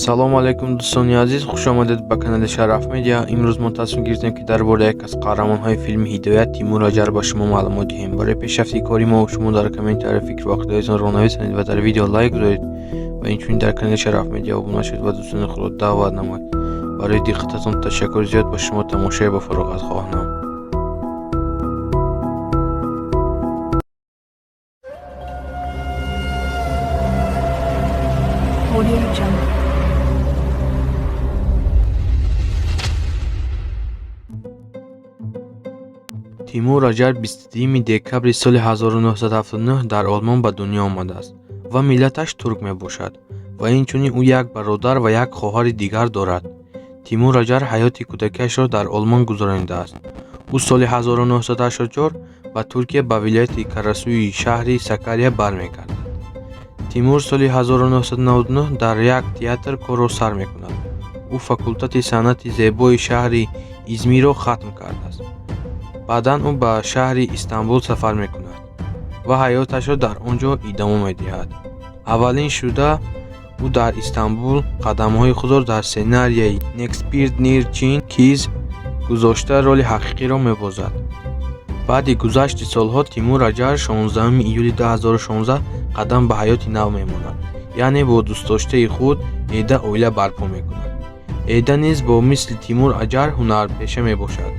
салому алайкум дӯстони азиз, хушомадед ба канали Шараф Медиа. Имрӯз мо тасмим гирифтем ки дар бораи як аз қаҳрамонҳои филми Ҳидоят Тимур Аҷар ба шумо маълумот диҳем. Барои пешрафти кори мо шумо дар комментария фикру ақидоятон ронависонед ва дар видео лайк гузоред ва инчунин дар канали Шараф Медиа обуна шавед ва дӯстони худро даъват намоед. Барои диққататон ташаккур зиёд. Ба шумо тамошое ба фароғат хоҳонам. Тимур Аҷар 22 декабри соли 1979 дар Олмон ба дунё омадааст ва миллаташ турк мебошад ва инчунин ӯ як бародар ва як хоҳари дигар дорад. Тимур Аҷар ҳаёти кӯдакиашро дар Олмон гузаронидааст. ӯ соли 1984 ба Туркия ба вилояти Карасуи шаҳри Сакария бармегардад. Тимур соли 1999 дар як театр корро сар мекунад. ӯ факултати санъати зебои шаҳри Измирро хатм кардааст. баъдан ӯ ба шаҳри Истанбул сафар мекунад ва ҳаёташро дар он ҷо идома медиҳад. аввалин шуда ӯ дар Истанбул қадамҳои худро дар сценарияи Некспирднир Чин Киз гузошта роли ҳақиқиро мебозад. баъди гузашти солҳо Тимур Аҷар 16 июли 2016 қадам ба ҳаёти нав мемонад, яъне бо дӯстдоштаи худ Эда оила барпо мекунад. Эда низ бо мисли Тимур Аҷар ҳунарпеша мебошад.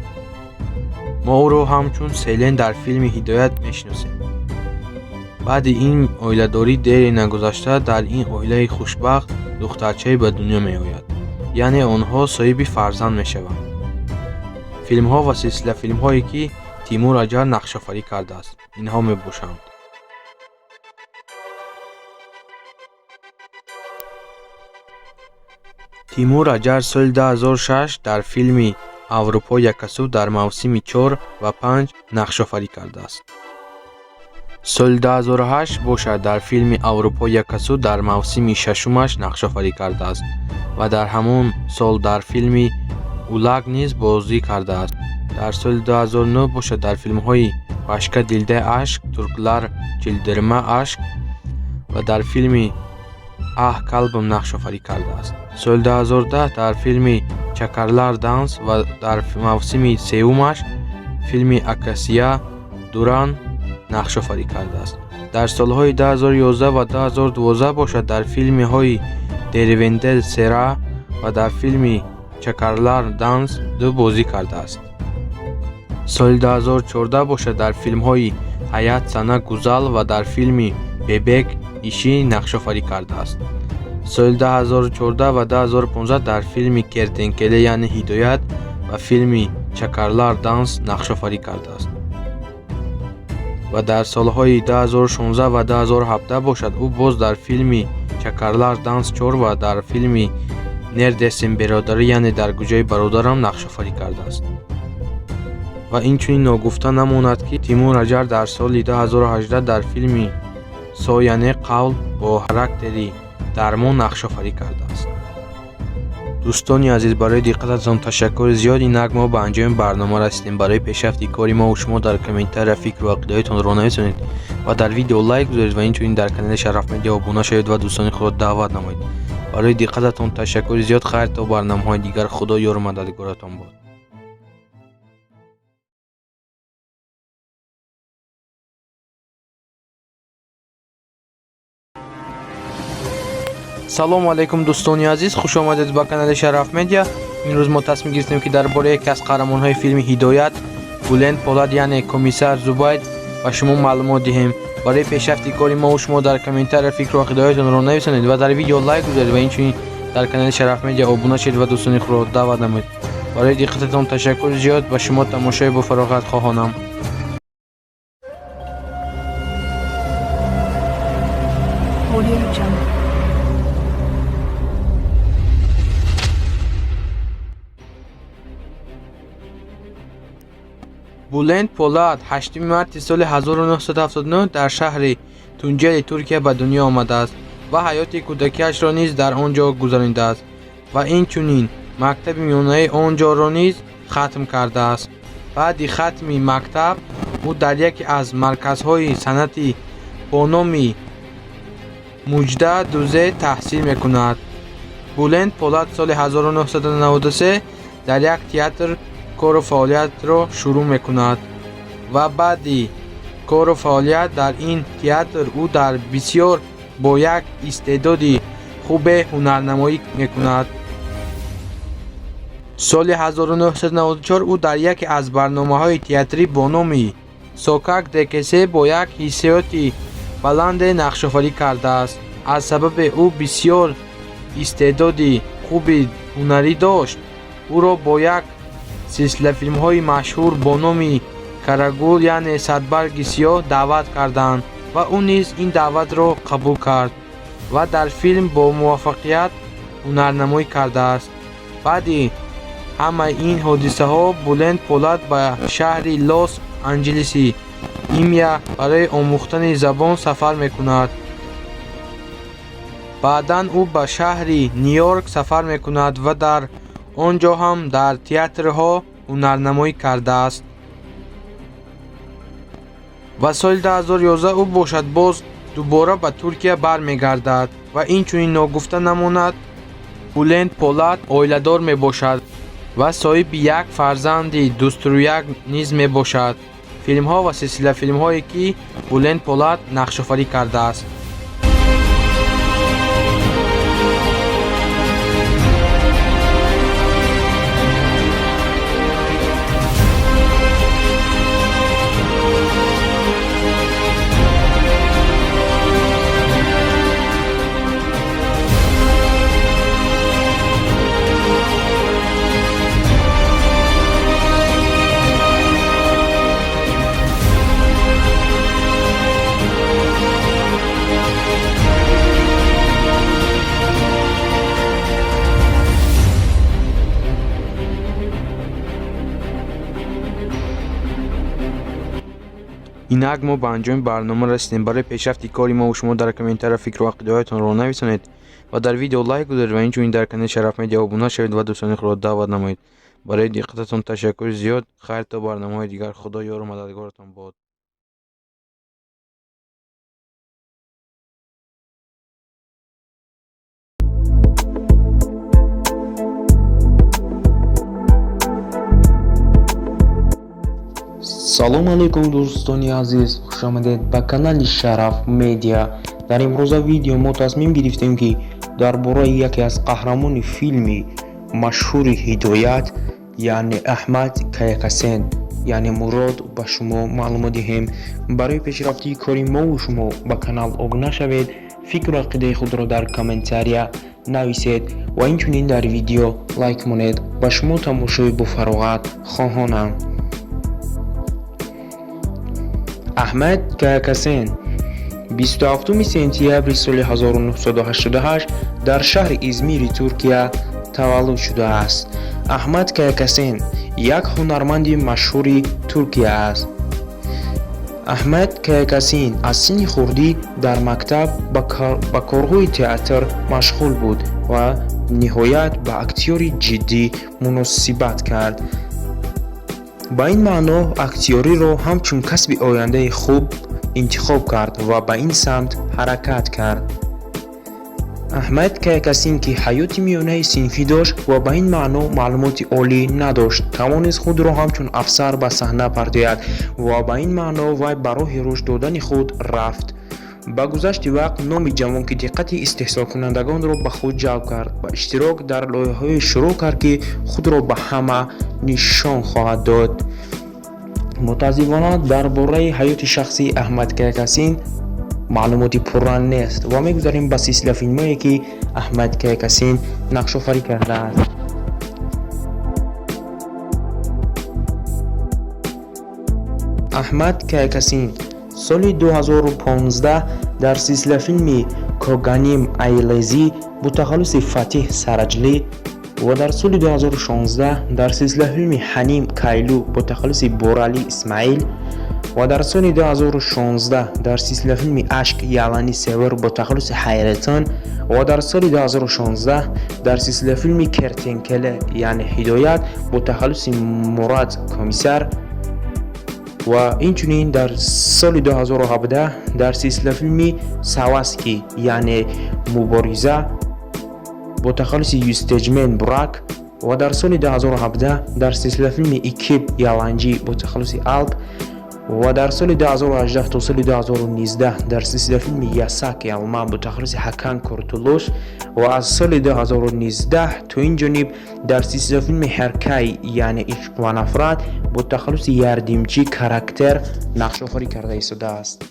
мо ӯро ҳамчун Селен дар филми Ҳидоят мешиносем. баъди ин оиладорӣ дери нагузашта дар ин оилаи хушбахт духтарчае ба дунё меояд, яъне онҳо соҳиби фарзанд мешаванд. филмҳо ва силсила филмҳое ки Тимур Аҷар нақшофарӣ кардааст инҳо мебошанд: Тимур Аҷар соли 2006 дар филми Аврупо якасу дар мавсими 4 ва 5 нақшофарӣ кардааст. соли 2008 бошад дар филми Аврупо якасу дар мавсими 6-умаш нақшофарӣ кардааст ва дар ҳамон сол дар филми Улаг низ бозӣ кардааст. дар соли 2009 бошад дар филмҳои Башка Дилда Ашк, Турклар Чилдирма Ашк ва дар филми Аҳ Калбим нақшофарӣ кардааст. соли 2010 дар филми Чакарлар Данс ва дар мавсими 3-умаш филми Акасия Дуран нақшофарӣ кардааст. дар солҳои 2011 ва 2012 бошад дар филмҳои Дервендел Сера ва дар филми Чакарлар Данс ду бозӣ кардааст. соли 2014 бошад дар филмҳои Ҳаят Сана Гузал ва дар филми Бебек Ишӣ нақшофарӣ кардааст. соли 2014 ва 2015 дар филми Кертенкеле яъне Ҳидоят ва филми Чакарлар Данс нақшофарӣ кардааст. ва дар солҳои 2016 ва 2017 бошад ӯ боз дар филми Чакарлар Данс 4 ва дар филми Нердесим Беродарӣ яъне дар гӯҷаи бародарам нақшофарӣ кардааст. ва инчунин ногуфта намонад ки Тимур Аҷар дар соли 2018 дар филми Со яъне Қавл бо характери Дармон нақшофарӣ кардааст. дӯстони азиз, барои диққататон ташаккури зиёд. Инак мо ба анҷоми барнома расидем. Барои пешрафти кори мо шумо дар комментария фикру ақидоятон ронависонед ва дар видео лайк гузоред ва инчунин дар канали Шараф Медиа обуна шавед ва дӯстони худро даъват намоед. барои диққататон ташаккури зиёд. Хайр то барномаҳои дигар. Худо ёру мададгоратон бод. салому алайкум дӯстони азиз, хушомадед ба канали Шараф Медиа. имрӯз мо тасмим гирифтем ки дар бораи яке аз қаҳрамонҳои филми Ҳидоят Буланд Полад яъне комиссар Зубайд ба шумо маълумот диҳем. барои пешрафти кори мо шумо дар комментария фикру ақидоятон ронависонед ва дар видео лайк гузоред ва инчунин дар канали Шараф Медиа обуна шавед ва дӯстони худро даъват намоед. барои диққататон ташаккури зиёд. Ба шумо тамошое бо фароғат хоҳонам. Буланд Полад 8 марти соли 1979 дар шаҳри Тунҷели Туркия ба дунё омадааст ва ҳаёти кӯдакиашро низ дар он ҷо гузаронидааст ва инчунин мактаби миёнаи он ҷоро низ хатм кардааст. баъди хатми мактаб ӯ дар яке аз марказҳои санъати бо номи Муҷда Дузе таҳсил мекунад. بلند پولاد سال 1993 در یک تئاتر کار و فعالیت را شروع میکند و بعدی کار و فعالیت در این تئاتر او در بسیار با یک استعدادی خوب هنرنمایی میکند. سال 1994 او در یکی از برنامه‌های تئاتری با نام سوکاک دکسه با یک حیثیت بلند نقش‌آفرینی کرده است. از سبب او بسیار استعدادی خوبی هنری داشت. او را با یک سلسله فیلم‌های مشهور با نام карагул یعنی صدبرگ سیاه دعوت کردند و او نیز این دعوت را قبول کرد و در فیلم با موفقیت هنرنمایی کرده است. بعدی همه این حادثه ها بلند پولاد به شهر لاس آنجلس ایمیا برای آموختن زبان سفر میکند. بعداً او به شهر نیویورک سفر میکند و در آنجا هم در تئاترها هنرنمایی کرده است. و سال 2011 او باشد باز دوباره به ترکیه برمیگردد و این چنین ناگفته نماند بلند پولاد اویله‌دار میباشد و صاحب یک فرزند دوست‌رویک نیز میباشد. فیلم ها و سلسله فیلم هایی که بلند پولاد نقش آفرینی کرده است. اینک ما به انجام برنامه رسیدیم. برای پیشرفت کاری ما و شما در کامنت‌ها فکر و عقیده‌هایتان را نویسید و در ویدیو لایک بدهید و اینجوری در کانال شرف مدیا ابونه شوید و دوستان خود را دعوت نمایید. برای دقتتان تشکر زیاد. خیر تا برنامه‌های دیگر. خدا یار و مددگارتان باد. салом алейкум дӯстони азиз, хушомадед ба канали Шараф Медиа. дар имрӯза видео мо тасмим гирифтем ки дар бораи яке аз қаҳрамони филми машҳури ҳидоят яъне Аҳмад Кайякасен яъне Мурод ба шумо маълумот диҳем. барои пешрафтии кори мову шумо ба канал обуна шавед, фикру ақидаи худро дар комментария нависед ва инчунин дар видео лайк монед. ба шумо тамошои бофароғат хоҳонам. Аҳмад Кайякасен 27 сентябри соли 1988 дар шаҳри Измири Туркия таваллуд шудааст. Аҳмад Кайякасен як ҳунарманди машҳури Туркия аст. Аҳмад Кайякасен аз синни хурдӣ дар мактаб ба корҳои театр машғул буд ва ниҳоят ба актёри ҷиддӣ муносибат кард. ба ин маъно актёриро ҳамчун касби ояндаи хуб интихоб кард ва ба ин самт ҳаракат кард. Аҳмад Кайякасен ки ҳаёти миёнаи синфӣ дошт ва ба ин маъно маълумоти олӣ надошт, тавонист худро ҳамчун афсар ба саҳна партояд ва ба ин маъно вай ба роҳи рушд додани худ рафт. ба гузашти вақт номи ҷавон ки диққати истеҳсолкунандагонро ба худ ҷалб кард, ба иштирок дар лоиҳаҳое шурӯъ кард ки худро ба ҳама нишон хоҳад дод. мутаассифона дар бораи ҳаёти шахсии Аҳмад Кайякасен маълумоти пурра нест ва мегузарем ба силсила филмое ки Аҳмад Кайякасен нақшофарӣ кардааст. Аҳмад Кайякасен соли 2015 дар силсила филми Коганим Айлезӣ бо тахаллуси Фатиҳ Сараҷлӣ ва дар соли 2016 дар силсила филми Ҳаним Кайлу бо тахаллуси Боралӣ Исмаил ва дар соли 2016 дар силсила филми Ашк Ялани Север бо тахаллуси Ҳайретон ва дар соли 2016 дар силсила филми Кертенкеле яъне Ҳидоят бо тахаллуси Мурад Комиссар ва инчунин дар соли 2017 дар силсила филми Саваски яъне Мубориза با تخلص یوستجمن براک و در سال 2017 در سلسله فیلم اکیپ یالنجی با تخلص آلپ و در سال 2018 تا سال 2019 در سلسله فیلم یاساک آلمان با تخلص حکان کورتولوس و از سال 2019 تا این جانب در سلسله فیلم هرکای یعنی عشق و نفرت با تخلص یاردیمچی کاراکتر نقش آفرینی کرده است.